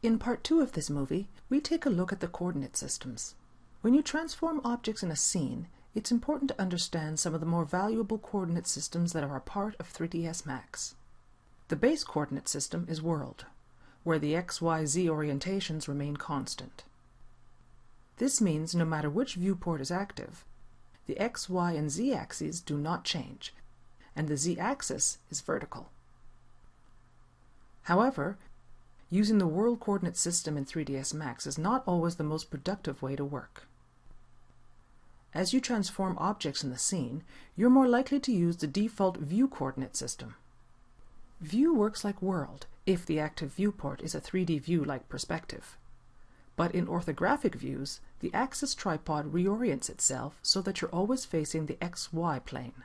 In part 2 of this movie, we take a look at the coordinate systems. When you transform objects in a scene, it's important to understand some of the more valuable coordinate systems that are a part of 3ds Max. The base coordinate system is world, where the x, y, z orientations remain constant. This means no matter which viewport is active, the x, y, and z axes do not change, and the z-axis is vertical. However, using the world coordinate system in 3ds Max is not always the most productive way to work. As you transform objects in the scene, you're more likely to use the default view coordinate system. View works like world if the active viewport is a 3D view-like perspective. But in orthographic views, the axis tripod reorients itself so that you're always facing the XY plane.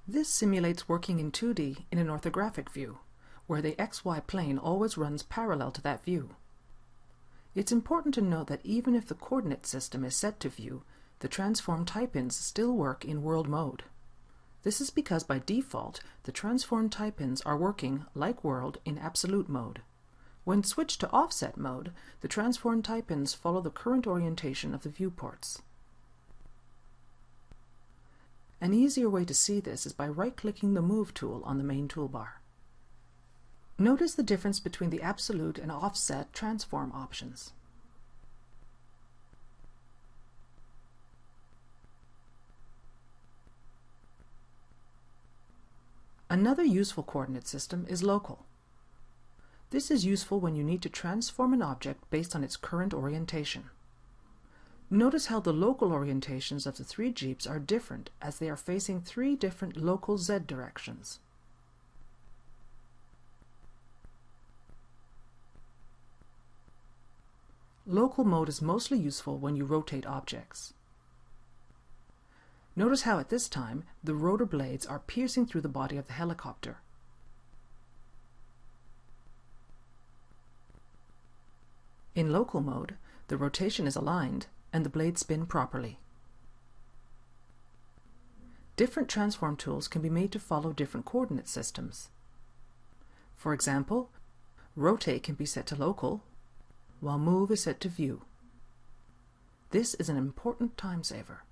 This simulates working in 2D in an orthographic view, where the XY plane always runs parallel to that view. It's important to note that even if the coordinate system is set to view, the transform type-ins still work in world mode. This is because by default, the transform type-ins are working, like world, in absolute mode. When switched to offset mode, the transform type-ins follow the current orientation of the viewports. An easier way to see this is by right-clicking the Move tool on the main toolbar. Notice the difference between the absolute and offset transform options. Another useful coordinate system is local. This is useful when you need to transform an object based on its current orientation. Notice how the local orientations of the three jeeps are different as they are facing three different local Z directions. Local mode is mostly useful when you rotate objects. Notice how at this time the rotor blades are piercing through the body of the helicopter. In local mode, the rotation is aligned and the blades spin properly. Different transform tools can be made to follow different coordinate systems. For example, rotate can be set to local, while move is set to view. This is an important time saver.